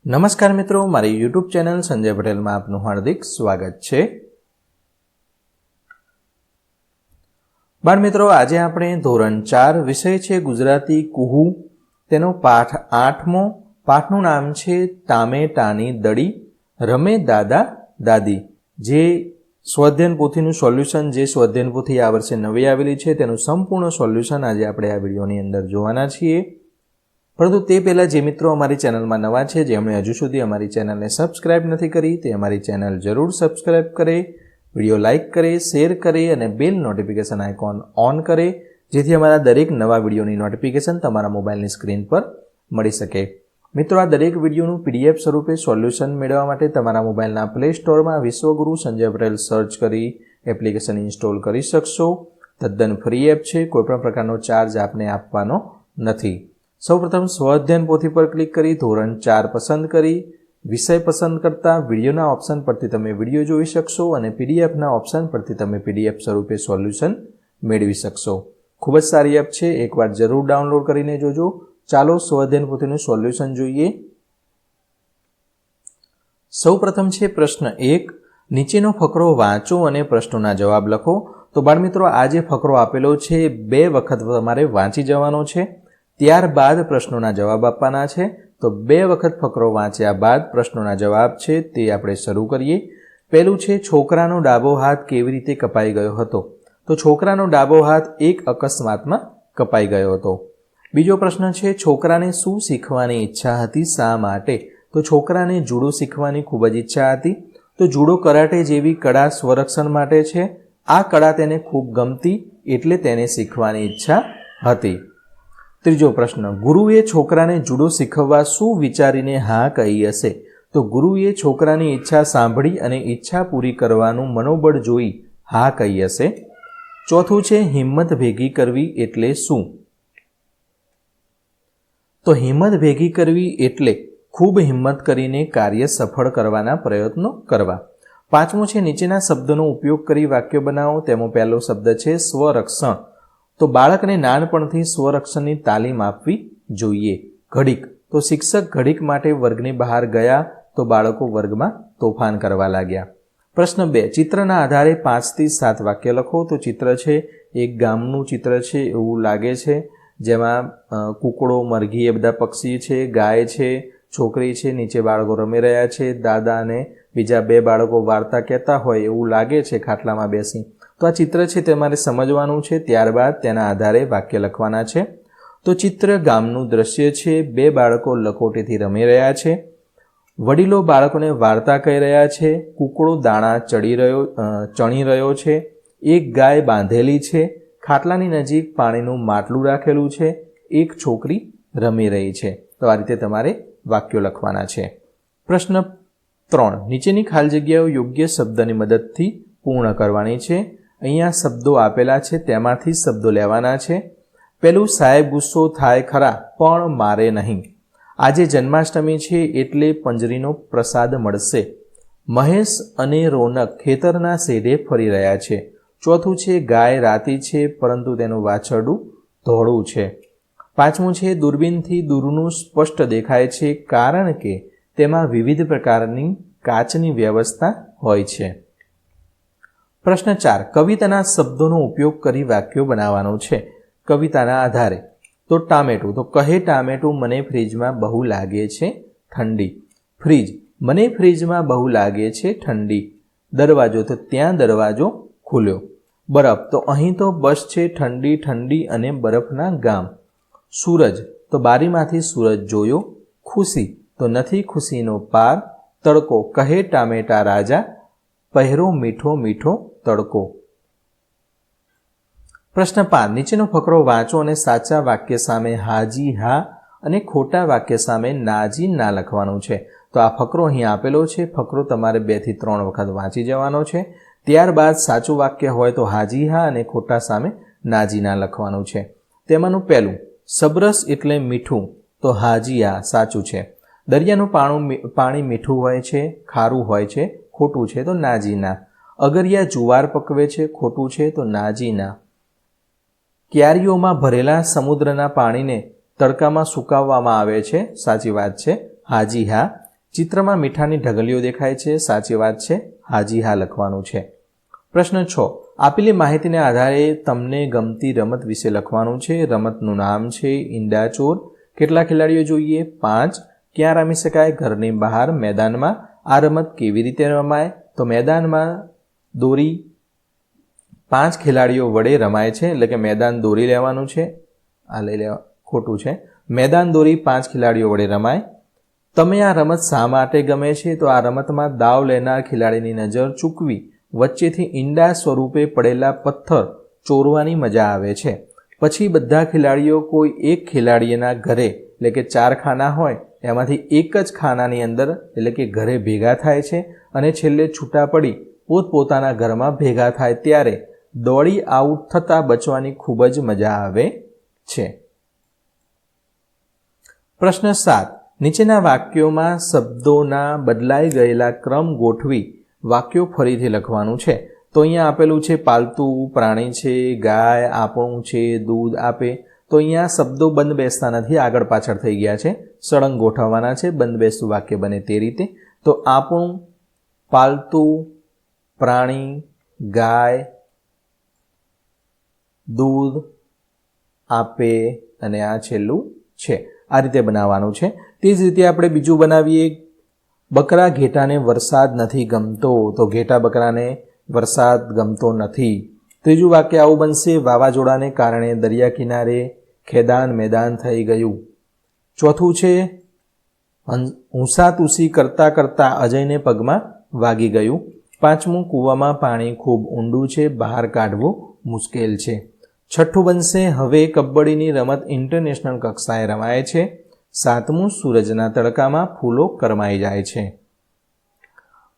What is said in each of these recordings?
નમસ્કાર મિત્રો, મારી યુટ્યુબ ચેનલ સંજય પટેલમાં આપનું હાર્દિક સ્વાગત છે। બાળ મિત્રો, આજે આપણે ધોરણ 4 વિષય છે ગુજરાતી કુહુ, તેનો પાઠ 8મો। પાઠનું નામ છે ટામેટાની દડી રમે દાદા દાદી। જે સ્વાધ્યાયન પોથીનું સોલ્યુશન, જે સ્વાધ્યાયન પોથી આ વર્ષે નવી આવેલી છે, તેનું સંપૂર્ણ સોલ્યુશન આજે આપણે આ વિડીયોની અંદર જોવાના છીએ। પરંતુ તે પહેલાં જે મિત્રો અમારી ચેનલમાં નવા છે, જેમણે હજુ સુધી અમારી ચેનલને સબસ્ક્રાઇબ નથી કરી, તે અમારી ચેનલ જરૂર સબસ્ક્રાઇબ કરે, વિડીયો લાઇક કરે, શેર કરે અને બેલ નોટિફિકેશન આઇકોન ઓન કરે, જેથી અમારા દરેક નવા વિડીયોની નોટિફિકેશન તમારા મોબાઈલની સ્ક્રીન પર મળી શકે। મિત્રો, આ દરેક વિડીયોનું PDF સ્વરૂપે સોલ્યુશન મેળવવા માટે તમારા મોબાઈલના પ્લે સ્ટોરમાં વિશ્વગુરુ સંજય પટેલ સર્ચ કરી એપ્લિકેશન ઇન્સ્ટોલ કરી શકશો। તદ્દન ફ્રી એપ છે, કોઈપણ પ્રકારનો ચાર્જ આપને આપવાનો નથી। સૌપ્રથમ સ્વાધ્યાયન પોથી પર ક્લિક કરી ધોરણ 4 પસંદ કરી વિષય પસંદ કરતા વિડીયોના ઓપ્શન પરથી તમે વિડીયો જોઈ શકશો અને પીડીએફના ઓપ્શન પરથી તમે PDF સ્વરૂપે સોલ્યુશન મેળવી શકશો। ખૂબ જ સારી એપ છે, એકવાર જરૂર ડાઉનલોડ કરીને જોજો। ચાલો સ્વાધ્યાયન પોથીનું સોલ્યુશન જોઈએ। સૌપ્રથમ છે પ્રશ્ન 1, નીચેનો ફકરો વાંચો અને પ્રશ્નોના જવાબ લખો। તો બાળ મિત્રો, આ જે ફકરો આપેલો છે 2 વખત તમારે વાંચી જવાનો છે, ત્યારબાદ પ્રશ્નોના જવાબ આપવાના છે। તો 2 વખત ફકરો વાંચ્યા બાદ પ્રશ્નોના જવાબ છે તે આપણે શરૂ કરીએ। પહેલું છે છોકરાનો ડાબો હાથ કેવી રીતે કપાઈ ગયો હતો? તો છોકરાનો ડાબો હાથ એક અકસ્માતમાં કપાઈ ગયો હતો। બીજો પ્રશ્ન છે છોકરાને શું શીખવાની ઈચ્છા હતી, શા માટે? તો છોકરાને જુડો શીખવાની ખૂબ જ ઈચ્છા હતી। તો જુડો કરાટે જેવી કળા સ્વરક્ષણ માટે છે। આ કળા તેને ખૂબ ગમતી, એટલે તેને શીખવાની ઈચ્છા હતી। ત્રીજો પ્રશ્ન, ગુરુએ છોકરાને જુડો શીખવવા શું વિચારીને હા કહી હશે? તો ગુરુએ છોકરાની ઈચ્છા સાંભળી અને ઈચ્છા પૂરી કરવાનું મનોબળ જોઈ હા કહી હશે। ચોથું છે હિંમત ભેગી કરવી એટલે શું? તો હિંમત ભેગી કરવી એટલે ખૂબ હિંમત કરીને કાર્ય સફળ કરવાના પ્રયત્નો કરવા। પાંચમું છે નીચેના શબ્દોનો ઉપયોગ કરી વાક્ય બનાવો। તેમાં પહેલો શબ્દ છે સ્વરક્ષણ। તો બાળકને નાનપણથી સ્વરક્ષણની તાલીમ આપવી જોઈએ। ઘડીક, તો શિક્ષક ઘડીક માટે વર્ગની બહાર ગયા તો બાળકો વર્ગમાં તોફાન કરવા લાગ્યા। પ્રશ્ન 2, ચિત્રના આધારે 5 થી 7 વાક્ય લખો। તો ચિત્ર છે એક ગામનું ચિત્ર છે એવું લાગે છે, જેમાં કૂકડો, મરઘી એ બધા પક્ષી છે, ગાય છે, છોકરી છે, નીચે બાળકો રમી રહ્યા છે, દાદા અને બીજા 2 બાળકો વાર્તા કહેતા હોય એવું લાગે છે ખાટલામાં બેસી। તો આ ચિત્ર છે તમારે સમજવાનું છે, ત્યારબાદ તેના આધારે વાક્ય લખવાના છે। તો ચિત્ર ગામનું દ્રશ્ય છે, 2 બાળકો લખોટીથી રમી રહ્યા છે, વડીલો બાળકોને વાર્તા કહી રહ્યા છે, કૂકડો દાણા ચણી રહ્યો છે, એક ગાય બાંધેલી છે, ખાટલાની નજીક પાણીનું માટલું રાખેલું છે, એક છોકરી રમી રહી છે। તો આ રીતે તમારે વાક્યો લખવાના છે। પ્રશ્ન 3, નીચેની ખાલી જગ્યાઓ યોગ્ય શબ્દની મદદથી પૂર્ણ કરવાની છે। અહીંયા શબ્દો આપેલા છે, તેમાંથી શબ્દો લેવાના છે। પહેલું, સાહેબ ગુસ્સો થાય ખરા પણ મારે નહીં। આજે જન્માષ્ટમી છે એટલે પંજરીનો પ્રસાદ મળશે। મહેશ અને રોનક ખેતરના શેઢે ફરી રહ્યા છે। ચોથું છે ગાય રાતી છે પરંતુ તેનું વાછરડું ધોળું છે। પાંચમું છે દૂરબીનથી દૂરનું સ્પષ્ટ દેખાય છે કારણ કે તેમાં વિવિધ પ્રકારની કાચની વ્યવસ્થા હોય છે। પ્રશ્ન 4, કવિતાના શબ્દોનો ઉપયોગ કરી વાક્યો બનાવવાનું છે કવિતાના આધારે। તો ટામેટું, તો કહે ટામેટું મને ફ્રીજમાં બહુ લાગે છે ઠંડી। ફ્રીજ, મને ફ્રીજમાં બહુ લાગે છે ઠંડી। દરવાજો, તો ત્યાં દરવાજો ખુલ્યો। બરફ, તો અહીં તો બસ છે ઠંડી ઠંડી અને બરફના ગામ। સૂરજ, તો બારીમાંથી સૂરજ જોયો। ખુશી, તો નથી ખુશીનો પાર। તડકો, કહે ટામેટા રાજા પહેરો મીઠો મીઠો તડકો। પ્રશ્ન 5, નીચેનો ફકરો વાંચો અને સાચા વાક્ય સામે હાજી હા અને ખોટા વાક્ય સામે નાજી ના લખવાનું છે। તો આ ફકરો અહીં આપેલો છે, ફકરો તમારે 2 થી 3 વખત વાંચી જવાનો છે। ત્યારબાદ સાચું વાક્ય હોય તો હાજી હા અને ખોટા સામે નાજી ના લખવાનું છે। તેમાંનું પહેલું, સબરસ એટલે મીઠું, તો હાજી હા સાચું છે। દરિયાનું પાણી મીઠું હોય છે, ખારું હોય છે, ખોટું છે, તો નાજી ના। અગરિયા જુવાર પકવે છે, ખોટું છે, તો નાજી ના। ક્યારીઓમાં ભરેલા સમુદ્રના પાણીને તડકામાં સુકાવવામાં આવે છે, સાચી વાત છે, હાજી હા। ચિત્રમાં મીઠાની ઢગલીઓ દેખાય છે. સાચી વાત છે. હાજી હા લખવાનું છે. પ્રશ્ન 6. આપેલી માહિતીને આધારે તમને ગમતી રમત વિશે લખવાનું છે. રમતનું નામ છે ઈંડાચોર. કેટલા ખેલાડીઓ જોઈએ? 5. ક્યાં રમી શકાય? ઘરની બહાર, મેદાનમાં. આ રમત કેવી રીતે રમાય? તો મેદાનમાં દોરી 5 ખેલાડીઓ વડે રમાય છે, એટલે કે મેદાન દોરી લેવાનું છે. આ લઈ લેવા ખોટું છે. મેદાન દોરી 5 ખેલાડીઓ વડે રમાય. તમે આ રમત શા માટે ગમે છે? તો આ રમતમાં દાવ લેનાર ખેલાડીની નજર ચૂકવી વચ્ચેથી ઈંડા સ્વરૂપે પડેલા પથ્થર ચોરવાની મજા આવે છે. પછી બધા ખેલાડીઓ કોઈ એક ખેલાડીના ઘરે, એટલે કે 4 ખાના હોય એમાંથી એક જ ખાનાની અંદર, એટલે કે ઘરે ભેગા થાય છે અને છેલ્લે છૂટા પડી પોતપોતાના ઘરમાં ભેગા થાય ત્યારે દોડી આઉટ થતાં બચવાની ખૂબ જ મજા આવે છે. પ્રશ્ન 7. નીચેના વાક્યોમાં શબ્દોના બદલાઈ ગયેલા ક્રમ ગોઠવી વાક્યો ફરીથી લખવાનું છે. તો અહીંયા આપેલું છે પાલતુ પ્રાણી છે, ગાય, આપણું છે, દૂધ આપે. તો અહીંયા શબ્દો બંધ બેસતા નથી, આગળ પાછળ થઈ ગયા છે. સળંગ ગોઠવવાના છે, બંધ બેસતું વાક્ય બને તે રીતે. તો આપણું, પાલતુ પ્રાણી, ગાય, દૂધ આપે અને આ છેલ્લું છે. આ રીતે બનાવવાનું છે. તે જ રીતે આપણે બીજું બનાવીએ. બકરા ઘેટાને વરસાદ નથી ગમતો. તો ઘેટા બકરાને વરસાદ ગમતો નથી. ત્રીજું વાક્ય આવું બનશે. વાવાઝોડાને કારણે દરિયા કિનારે ખેદાન મેદાન થઈ ગયું. ચોથું છે ઊંસાતુસી કરતાં કરતાં અજયને પગમાં વાગી ગયું. પાંચમું કૂવામાં પાણી ખૂબ ઊંડું છે, બહાર કાઢવું મુશ્કેલ છે. છઠ્ઠું બનશે હવે કબડ્ડીની રમત ઇન્ટરનેશનલ કક્ષાએ રમાય છે. સાતમું સૂરજના તડકામાં ફૂલો કરમાઈ જાય છે.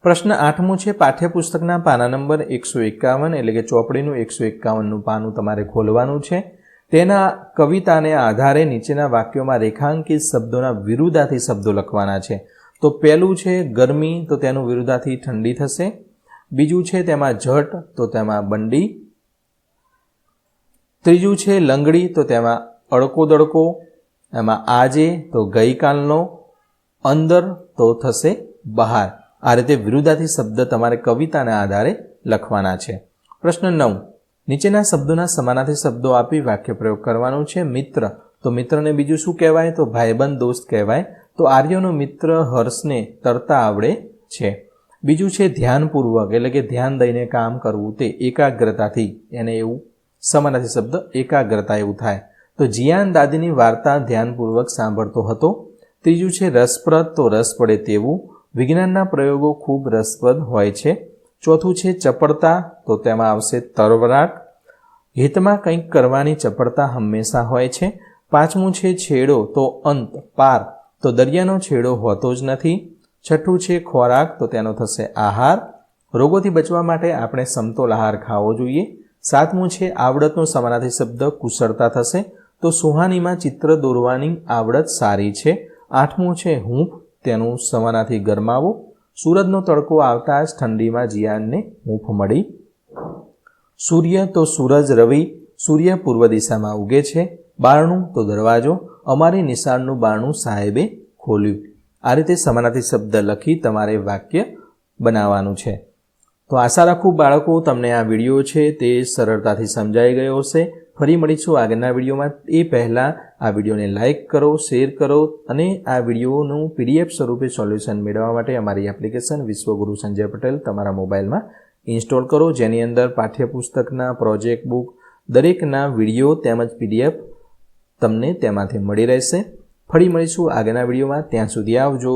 પ્રશ્ન 8મું છે પાઠ્યપુસ્તકના પાના નંબર 151, એટલે કે ચોપડીનું 151નું પાનું તમારે ખોલવાનું છે. તેના કવિતાને આધારે નીચેના વાક્યોમાં રેખાંકિત શબ્દોના વિરુદ્ધાર્થી શબ્દો લખવાના છે. તો પહેલું છે ગરમી, તો તેનું વિરુદ્ધાર્થી ઠંડી થશે. બીજું છે તેમાં જટ, તો તેમાં બંડી. ત્રીજું છે લંગડી, તો તેમાં અડકો દડકો. એમાં આજે, તો ગઈકાલનો. અંદર, તો થશે બહાર. આ રીતે વિરુદ્ધાર્થી શબ્દ તમારે કવિતાના આધારે લખવાના છે. પ્રશ્ન 9. નીચેના શબ્દોના સમાનાર્થી શબ્દો આપી વાક્ય પ્રયોગ કરવાનું છે. મિત્ર, તો મિત્રને બીજું શું કહેવાય? તો ભાઈબંધ, દોસ્ત કહેવાય. તો આર્યનો મિત્ર હર્ષને તરતા આવડે છે. બીજું છે ધ્યાનપૂર્વક, એટલે કે ધ્યાન દઈને કામ કરવું, તે એકાગ્રતાથી, એને એવું સમાનાર્થી શબ્દ એકાગ્રતા એવું થાય. તો જીયાન દાદીની વાર્તા ધ્યાનપૂર્વક સાંભળતો હતો. ત્રીજું છે રસપ્રદ, તો રસ પડે તેવું. વિજ્ઞાનના પ્રયોગો ખૂબ રસપ્રદ હોય છે. ચોથું છે ચપળતા, તો તેમાં આવશે તરવરાટ. હિતમાં કંઈક કરવાની ચપળતા હંમેશા હોય છે. પાંચમું છે છેડો, તો અંત, પાર. તો દરિયાનો છેડો હોતો જ નથી. છઠ્ઠું છે ખોરાક, તો તેનો થશે આહાર. રોગોથી બચવા માટે આપણે સમતોલ આહાર ખાવો જોઈએ. સાતમું છે આવડતનો સમાનાર્થી શબ્દ કુશળતા થશે. તો સુહાનીમાં ચિત્ર દોરવાની આવડત સારી છે. આઠમું છે હૂંફ, તેનું સમાનાર્થી ગરમાવો. સૂરજનો તડકો આવતા જ ઠંડીમાં જીયાનને હૂંફ મળી. સૂર્ય, તો સૂરજ, રવિ. સૂર્ય પૂર્વ દિશામાં ઉગે છે. બારણું, તો દરવાજો. અમારી નિશાળનું બારણું સાહેબે ખોલ્યું. આ રીતે સમાનાર્થી શબ્દ લખી તમારે વાક્ય બનાવવાનું છે. તો આશા રાખું બાળકો તમને આ વિડીયો છે તે સરળતાથી સમજાઈ ગયો હશે. ફરી મળીશું આગળના વિડીયોમાં. એ પહેલાં આ વિડીયોને લાઇક કરો, શેર કરો અને આ વિડીયોનું PDF સ્વરૂપે સોલ્યુશન મેળવવા માટે અમારી એપ્લિકેશન વિશ્વગુરુ સંજય પટેલ તમારા મોબાઈલમાં ઇન્સ્ટોલ કરો, જેની અંદર પાઠ્યપુસ્તકના, પ્રોજેક્ટ બુક દરેકના વિડીયો તેમજ PDF તમને તેમાંથી મળી રહેશે. ફરી મળીશું આગળના વિડીયોમાં. ત્યાં સુધી આવજો.